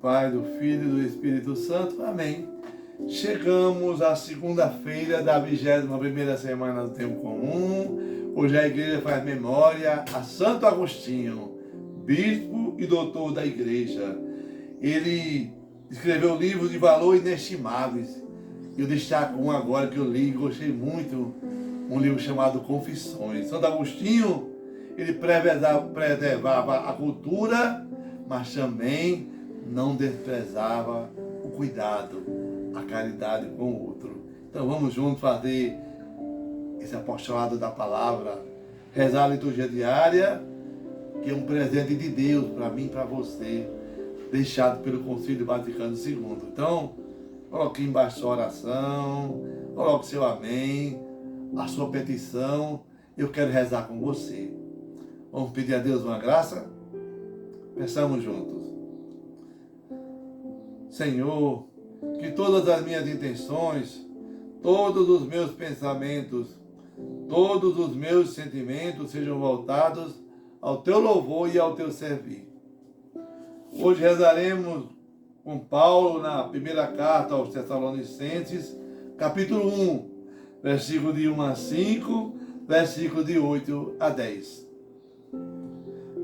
Pai, do Filho e do Espírito Santo. Amém. Chegamos à segunda-feira da 21ª semana do Tempo Comum. Hoje a igreja faz memória a Santo Agostinho, bispo e doutor da igreja. Ele escreveu livros de valor inestimáveis. Eu destaco um agora que eu li e gostei muito, um livro chamado Confissões. Santo Agostinho, ele preservava a cultura, mas também não desprezava o cuidado, a caridade com o outro. Então vamos juntos fazer esse apostolado da palavra, rezar a liturgia diária, que é um presente de Deus para mim e para você, deixado pelo Concílio Vaticano II. Então, coloque embaixo sua oração, coloque seu amém, a sua petição. Eu quero rezar com você. Vamos pedir a Deus uma graça? Peçamos juntos. Senhor, que todas as minhas intenções, todos os meus pensamentos, todos os meus sentimentos sejam voltados ao Teu louvor e ao Teu servir. Hoje rezaremos com Paulo na primeira carta aos Tessalonicenses, capítulo 1, versículo de 1 a 5, versículo de 8 a 10.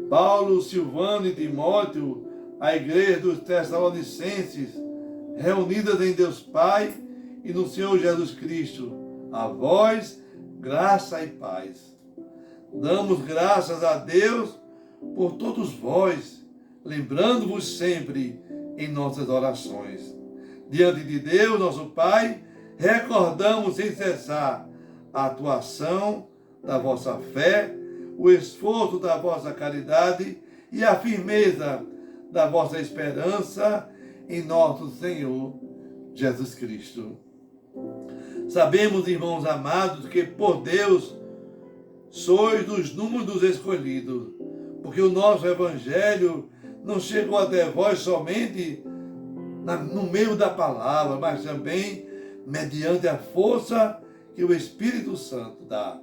Paulo, Silvano e Timóteo, a igreja dos Tessalonicenses, reunidas em Deus Pai e no Senhor Jesus Cristo, a vós, graça e paz. Damos graças a Deus por todos vós, lembrando-vos sempre em nossas orações. Diante de Deus, nosso Pai, recordamos sem cessar a atuação da vossa fé, o esforço da vossa caridade e a firmeza da vossa esperança em nosso Senhor Jesus Cristo. Sabemos, irmãos amados, que por Deus sois dos números dos escolhidos, porque o nosso Evangelho não chegou até vós somente no meio da palavra, mas também mediante a força que o Espírito Santo dá.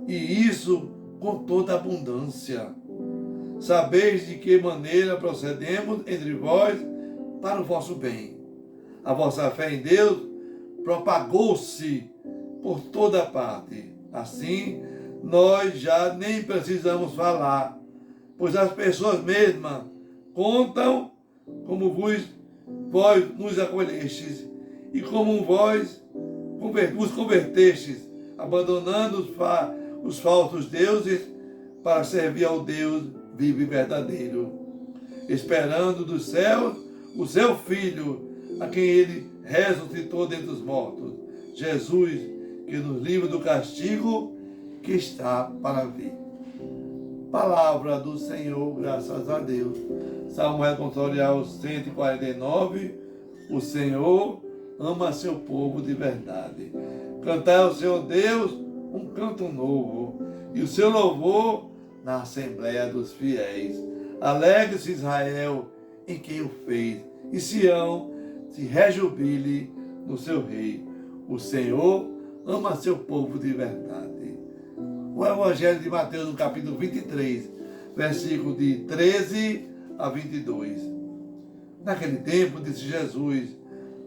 E isso com toda abundância. Sabeis de que maneira procedemos entre vós para o vosso bem. A vossa fé em Deus propagou-se por toda parte. Assim, nós já nem precisamos falar, pois as pessoas mesmas contam como vós nos acolhestes e como vós vos convertestes, abandonando os falsos deuses para servir ao Deus vivo e verdadeiro, esperando dos céus o seu Filho, a quem ele ressuscitou dentre os mortos, Jesus, que nos livra do castigo que está para vir. Palavra do Senhor, graças a Deus. Salmo responsorial 149, o Senhor ama seu povo de verdade. Cantai ao Senhor Deus um canto novo, e o seu louvor na Assembleia dos Fiéis. Alegre-se Israel em quem o fez, e Sião se rejubile no seu rei. O Senhor ama seu povo de verdade. O Evangelho de Mateus, no capítulo 23, versículo de 13 a 22. Naquele tempo, disse Jesus: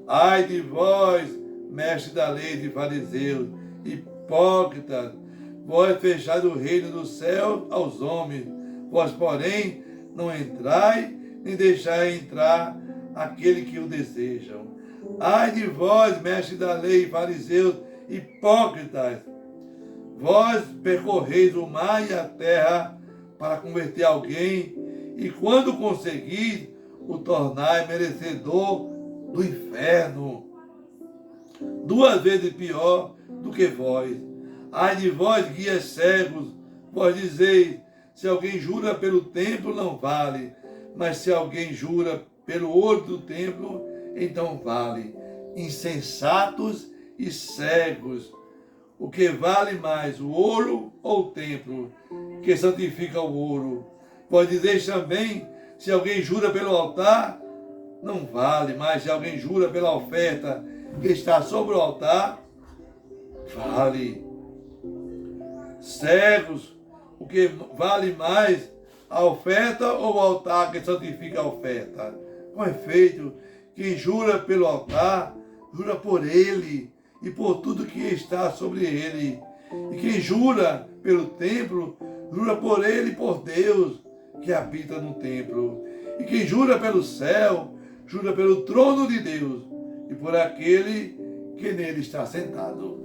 ai de vós, mestres da lei de fariseus, hipócritas, vós fechais o reino do céu aos homens, vós, porém, não entrai, nem deixai entrar aquele que o desejam. Ai de vós, mestres da lei, fariseus, hipócritas, vós percorreis o mar e a terra para converter alguém, e quando conseguis, o tornai merecedor do inferno, 2 vezes pior do que vós. Ai de vós, guias cegos, vós dizeis: se alguém jura pelo templo, não vale, mas se alguém jura pelo ouro do templo, então vale. Insensatos e cegos, o que vale mais, o ouro ou o templo que santifica o ouro? Vós dizeis também: se alguém jura pelo altar, não vale, mas se alguém jura pela oferta que está sobre o altar, vale. Cegos, o que vale mais, a oferta ou o altar que santifica a oferta? Com efeito, quem jura pelo altar, jura por ele e por tudo que está sobre ele. E quem jura pelo templo, jura por ele e por Deus que habita no templo. E quem jura pelo céu, jura pelo trono de Deus e por aquele que nele está sentado.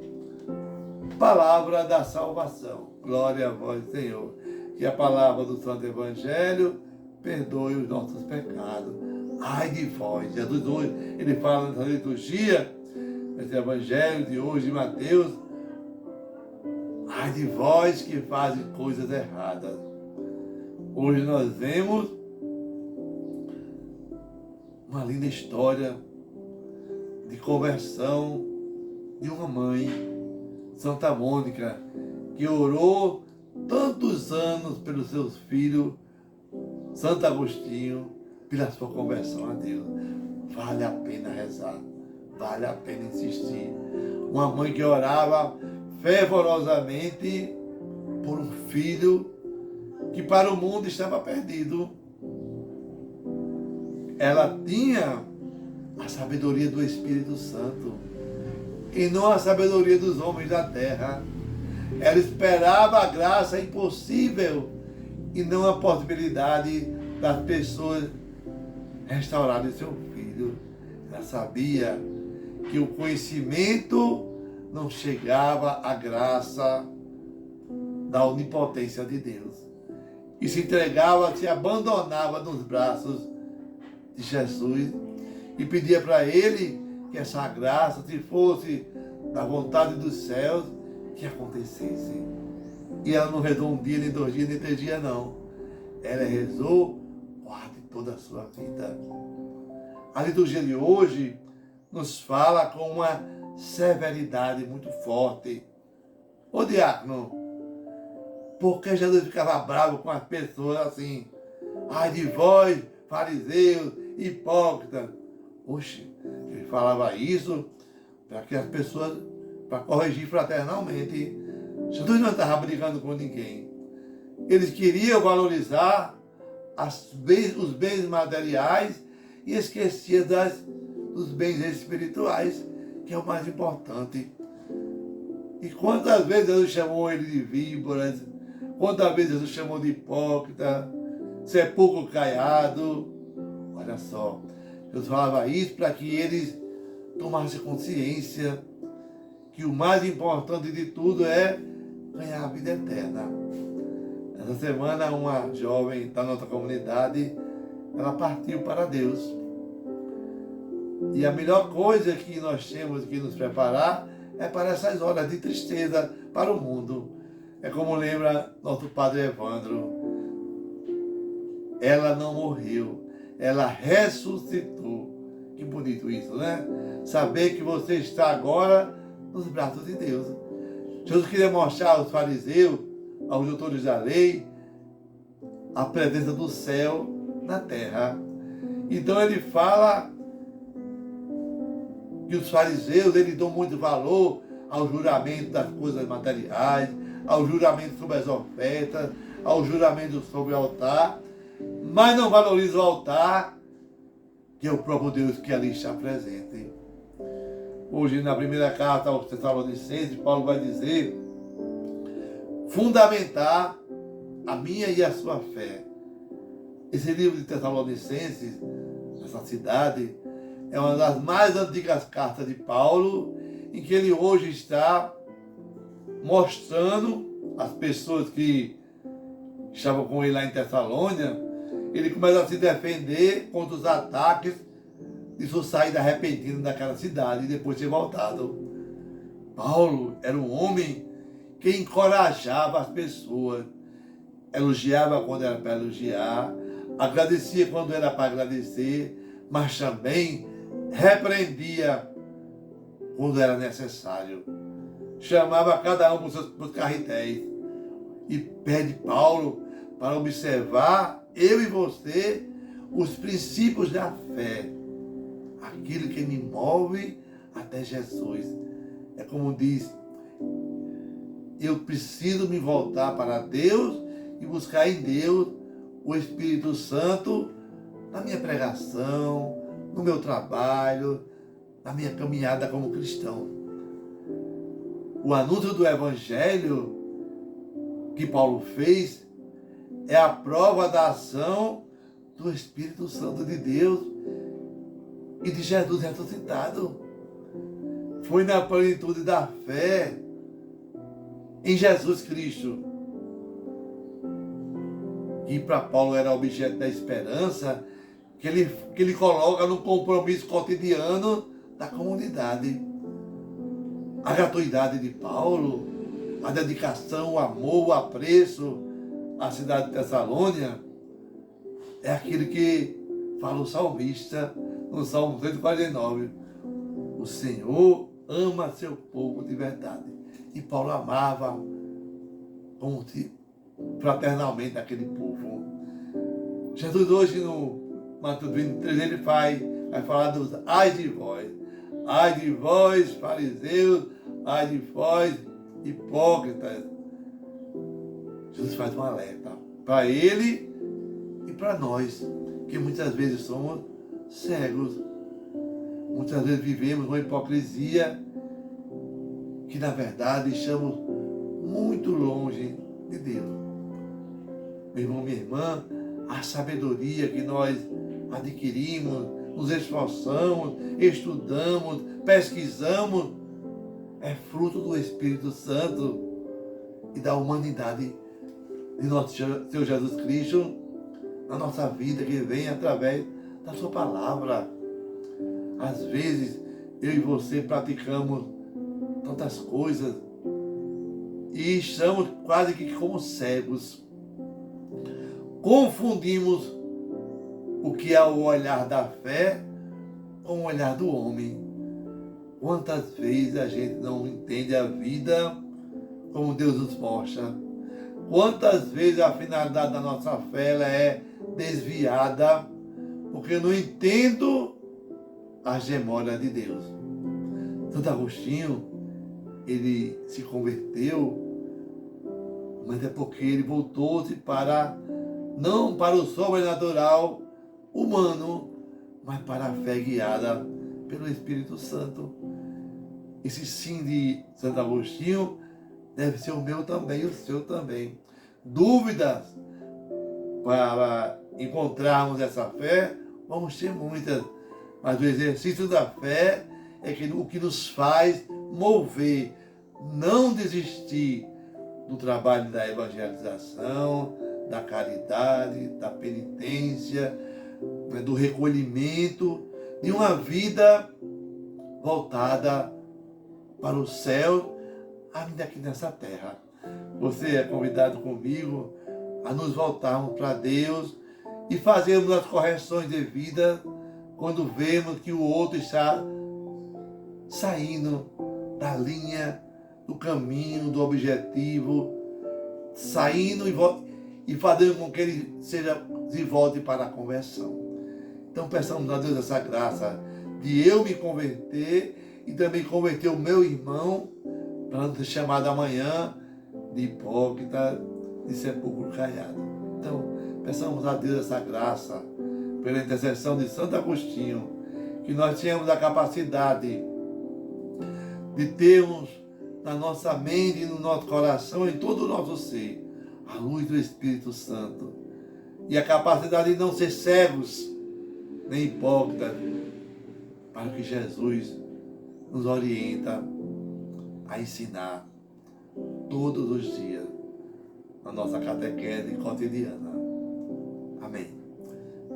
Palavra da salvação. Glória a vós, Senhor. Que a palavra do Santo Evangelho perdoe os nossos pecados. Ai de vós. Jesus hoje, ele fala nessa liturgia, nesse Evangelho de hoje de Mateus. Ai de vós que fazem coisas erradas. Hoje nós vemos uma linda história de conversão de uma mãe, Santa Mônica, que orou tantos anos pelos seus filhos, Santo Agostinho, pela sua conversão a Deus. Vale a pena rezar, vale a pena insistir. Uma mãe que orava fervorosamente por um filho que para o mundo estava perdido. Ela tinha a sabedoria do Espírito Santo e não a sabedoria dos homens da terra. Ela esperava a graça impossível e não a possibilidade das pessoas restaurarem seu filho. Ela sabia que o conhecimento não chegava à graça da onipotência de Deus. E se entregava, se abandonava nos braços de Jesus e pedia para ele que essa graça, se fosse da vontade dos céus, que acontecesse. E ela não rezou um dia, nem 2 dias, nem 3 dias, não. Ela rezou quase toda a sua vida. A liturgia de hoje nos fala com uma severidade muito forte. Ô diácono, por que Jesus ficava bravo com as pessoas assim? Ai de vós, fariseus, hipócritas. Oxe, ele falava isso para que as pessoas, para corrigir fraternalmente. Jesus não estava brigando com ninguém. Eles queriam valorizar os bens materiais e esqueciam dos bens espirituais, que é o mais importante. E quantas vezes Jesus chamou ele de víboras, quantas vezes Jesus chamou de hipócrita, sepulcro caiado. Olha só, Jesus falava isso para que eles tomassem consciência que o mais importante de tudo é ganhar a vida eterna. Essa semana uma jovem da nossa comunidade, ela partiu para Deus. E a melhor coisa que nós temos que nos preparar é para essas horas de tristeza para o mundo. É como lembra nosso Padre Evandro. Ela não morreu, ela ressuscitou. Que bonito isso, né? Saber que você está agora nos braços de Deus. Jesus queria mostrar aos fariseus, aos doutores da lei, a presença do céu na terra. Então ele fala que os fariseus, eles dão muito valor ao juramento das coisas materiais, ao juramento sobre as ofertas, ao juramento sobre o altar, mas não valorizam o altar, que é o próprio Deus que ali está presente. Hoje, na primeira carta aos Tessalonicenses, Paulo vai dizer: fundamentar a minha e a sua fé. Esse livro de Tessalonicenses, essa cidade, é uma das mais antigas cartas de Paulo, em que ele hoje está mostrando às pessoas que estavam com ele lá em Tessalônia. Ele começa a se defender contra os ataques de sua saída repentina daquela cidade e depois ter voltado. Paulo era um homem que encorajava as pessoas, elogiava quando era para elogiar, agradecia quando era para agradecer, mas também repreendia quando era necessário. Chamava cada um para os seus carretéis e pede Paulo para observar, eu e você, os princípios da fé, aquilo que me move até Jesus. É como diz, eu preciso me voltar para Deus e buscar em Deus o Espírito Santo na minha pregação, no meu trabalho, na minha caminhada como cristão. O anúncio do Evangelho que Paulo fez é a prova da ação do Espírito Santo de Deus e de Jesus ressuscitado. Foi na plenitude da fé em Jesus Cristo, que para Paulo era objeto da esperança, que ele coloca no compromisso cotidiano da comunidade. A gratuidade de Paulo, a dedicação, o amor, o apreço à cidade de Tessalônia, é aquilo que fala o salmista no Salmo 149. O Senhor ama seu povo de verdade. E Paulo amava fraternalmente aquele povo. Jesus hoje no Mateus 23 ele vai falar dos ai de vós fariseus, ai de vós hipócritas. Jesus faz um alerta para ele e para nós, que muitas vezes somos cegos. Muitas vezes vivemos uma hipocrisia que, na verdade, estamos muito longe de Deus. Meu irmão, minha irmã, a sabedoria que nós adquirimos, nos esforçamos, estudamos, pesquisamos, é fruto do Espírito Santo e da humanidade de nosso Senhor Jesus Cristo na nossa vida, que vem através da sua palavra. Às vezes, eu e você praticamos tantas coisas e estamos quase que como cegos. Confundimos o que é o olhar da fé com o olhar do homem. Quantas vezes a gente não entende a vida como Deus nos mostra? Quantas vezes a finalidade da nossa fé ela é desviada porque eu não entendo a gemória de Deus. Santo Agostinho, ele se converteu, mas é porque ele voltou-se não para o sobrenatural humano, mas para a fé guiada pelo Espírito Santo. Esse sim de Santo Agostinho deve ser o meu também e o seu também. Dúvidas para encontrarmos essa fé, vamos ter muitas. Mas o exercício da fé é o que nos faz mover, não desistir do trabalho da evangelização, da caridade, da penitência, do recolhimento, de uma vida voltada para o céu, ainda aqui nessa terra. Você é convidado comigo a nos voltarmos para Deus e fazermos as correções devidas quando vemos que o outro está saindo da linha, do caminho, do objetivo, saindo e fazendo com que ele se volte para a conversão. Então peçamos a Deus essa graça de eu me converter e também converter o meu irmão, para não ser chamado amanhã de hipócrita, de sepulcro caiado. Então peçamos a Deus essa graça, pela intercessão de Santo Agostinho, que nós tenhamos a capacidade de termos na nossa mente e no nosso coração, em todo o nosso ser, a luz do Espírito Santo. E a capacidade de não ser cegos, nem hipócritas, para que Jesus nos orienta a ensinar todos os dias na nossa catequese cotidiana. Amém.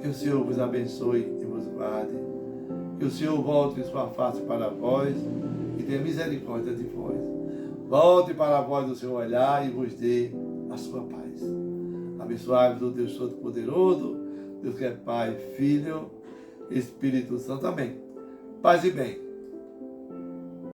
Que o Senhor vos abençoe e vos guarde. Que o Senhor volte sua face para vós e tenha misericórdia de vós. Volte para vós o seu olhar e vos dê a sua paz. Abençoai-vos o Deus Todo-Poderoso, Deus que é Pai, Filho, Espírito Santo. Amém. Paz e bem.